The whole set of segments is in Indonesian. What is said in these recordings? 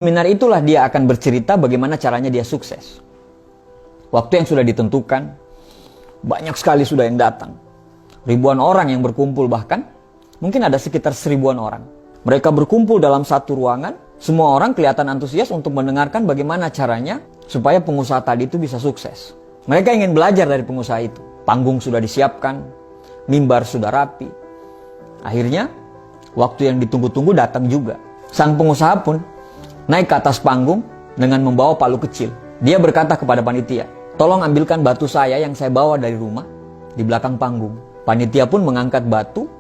Seminar itulah dia akan bercerita bagaimana caranya dia sukses. Waktu yang sudah ditentukan, banyak sekali sudah yang datang. Ribuan orang yang berkumpul, bahkan mungkin ada sekitar 1000-an orang. Mereka berkumpul dalam satu ruangan, semua orang kelihatan antusias untuk mendengarkan bagaimana caranya supaya pengusaha tadi itu bisa sukses. Mereka ingin belajar dari pengusaha itu. Panggung sudah disiapkan, mimbar sudah rapi. Akhirnya, waktu yang ditunggu-tunggu datang juga. Sang pengusaha pun naik ke atas panggung dengan membawa palu kecil. Dia berkata kepada panitia, "Tolong ambilkan batu saya yang saya bawa dari rumah di belakang panggung." Panitia pun mengangkat batu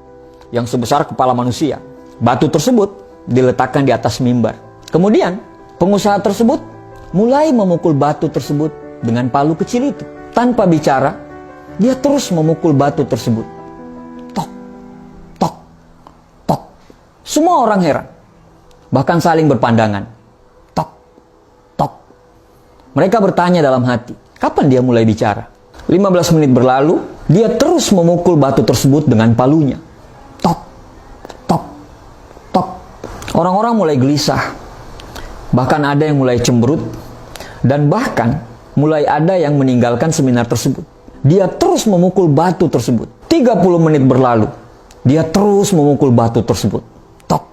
yang sebesar kepala manusia. Batu tersebut diletakkan di atas mimbar. Kemudian pengusaha tersebut mulai memukul batu tersebut dengan palu kecil itu. Tanpa bicara, dia terus memukul batu tersebut. Tok, tok, tok. Semua orang heran, bahkan saling berpandangan. Mereka bertanya dalam hati, kapan dia mulai bicara? 15 menit berlalu, dia terus memukul batu tersebut dengan palunya. Tok, tok, tok. Orang-orang mulai gelisah. Bahkan ada yang mulai cemberut. Dan bahkan mulai ada yang meninggalkan seminar tersebut. Dia terus memukul batu tersebut. 30 menit berlalu, dia terus memukul batu tersebut. Tok,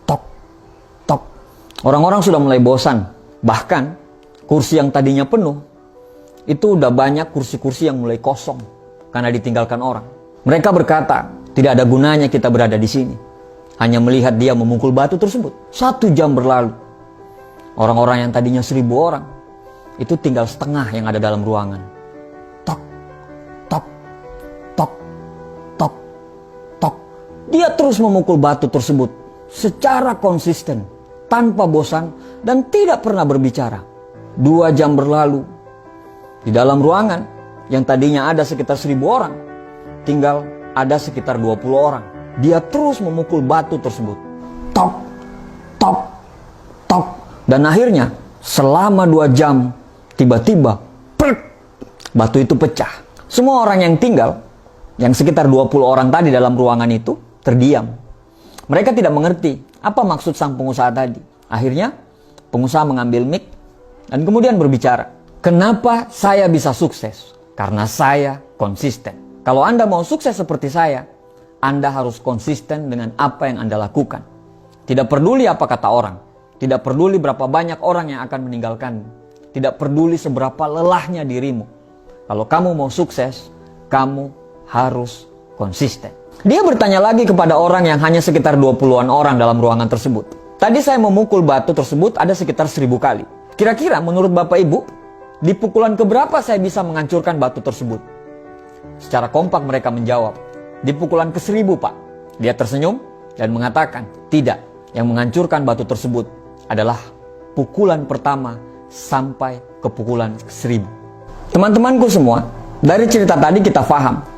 tok, tok. Orang-orang sudah mulai bosan. Bahkan kursi yang tadinya penuh, itu udah banyak kursi-kursi yang mulai kosong karena ditinggalkan orang. Mereka berkata, tidak ada gunanya kita berada di sini. Hanya melihat dia memukul batu tersebut. 1 jam berlalu. Orang-orang yang tadinya 1000 orang, itu tinggal setengah yang ada dalam ruangan. Tok, tok, tok, tok, tok. Dia terus memukul batu tersebut secara konsisten, tanpa bosan, dan tidak pernah berbicara. 2 jam berlalu. Di dalam ruangan yang tadinya ada sekitar 1000 orang, tinggal ada sekitar 20 orang. Dia terus memukul batu tersebut. Tok, tok, tok. Dan akhirnya selama 2 jam, tiba-tiba batu itu pecah. Semua orang yang tinggal, yang sekitar 20 orang tadi dalam ruangan itu, terdiam. Mereka tidak mengerti apa maksud sang pengusaha tadi. Akhirnya pengusaha mengambil mic dan kemudian berbicara, "Kenapa saya bisa sukses? Karena saya konsisten. Kalau Anda mau sukses seperti saya, Anda harus konsisten dengan apa yang Anda lakukan. Tidak peduli apa kata orang. Tidak peduli berapa banyak orang yang akan meninggalkanmu. Tidak peduli seberapa lelahnya dirimu. Kalau kamu mau sukses, kamu harus konsisten." Dia bertanya lagi kepada orang yang hanya sekitar 20-an orang dalam ruangan tersebut. "Tadi saya memukul batu tersebut ada sekitar 1000 kali. Kira-kira menurut Bapak Ibu, di pukulan keberapa saya bisa menghancurkan batu tersebut?" Secara kompak mereka menjawab, "Di pukulan ke-1000, Pak." Dia tersenyum dan mengatakan, "Tidak, yang menghancurkan batu tersebut adalah pukulan pertama sampai ke pukulan ke-1000. Teman-temanku semua, dari cerita tadi kita paham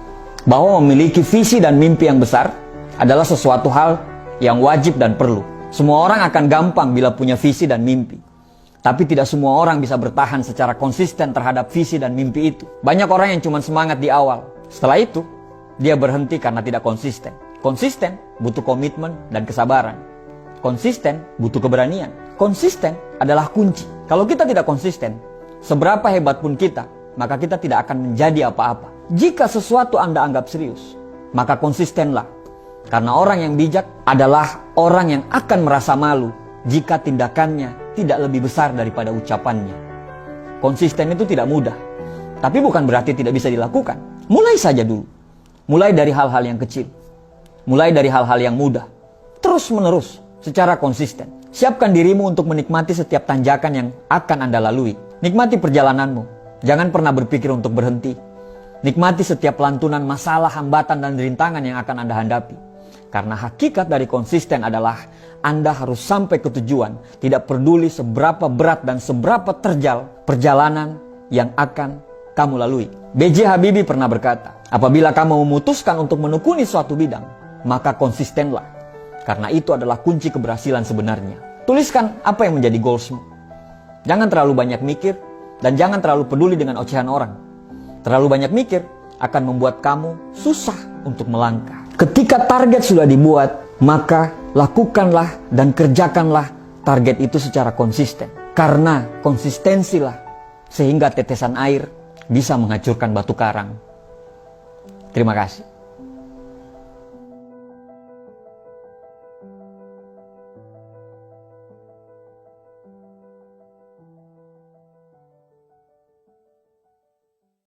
bahwa memiliki visi dan mimpi yang besar adalah sesuatu hal yang wajib dan perlu. Semua orang akan gampang bila punya visi dan mimpi. Tapi tidak semua orang bisa bertahan secara konsisten terhadap visi dan mimpi itu. Banyak orang yang cuma semangat di awal. Setelah itu, dia berhenti karena tidak konsisten. Konsisten butuh komitmen dan kesabaran. Konsisten butuh keberanian. Konsisten adalah kunci. Kalau kita tidak konsisten, seberapa hebat pun kita, maka kita tidak akan menjadi apa-apa. Jika sesuatu Anda anggap serius, maka konsistenlah. Karena orang yang bijak adalah orang yang akan merasa malu jika tindakannya tidak lebih besar daripada ucapannya. Konsisten itu tidak mudah, tapi bukan berarti tidak bisa dilakukan. Mulai saja dulu. Mulai dari hal-hal yang kecil. Mulai dari hal-hal yang mudah. Terus menerus, secara konsisten. Siapkan dirimu untuk menikmati setiap tanjakan yang akan Anda lalui. Nikmati perjalananmu. Jangan pernah berpikir untuk berhenti. Nikmati setiap lantunan masalah, hambatan, dan rintangan yang akan Anda hadapi. Karena hakikat dari konsisten adalah Anda harus sampai ke tujuan, tidak peduli seberapa berat dan seberapa terjal perjalanan yang akan kamu lalui. B.J. Habibie pernah berkata, apabila kamu memutuskan untuk menekuni suatu bidang, maka konsistenlah. Karena itu adalah kunci keberhasilan sebenarnya. Tuliskan apa yang menjadi goalsmu. Jangan terlalu banyak mikir dan jangan terlalu peduli dengan ocehan orang. Terlalu banyak mikir akan membuat kamu susah untuk melangkah. Ketika target sudah dibuat, maka lakukanlah dan kerjakanlah target itu secara konsisten. Karena konsistensilah sehingga tetesan air bisa menghancurkan batu karang. Terima kasih.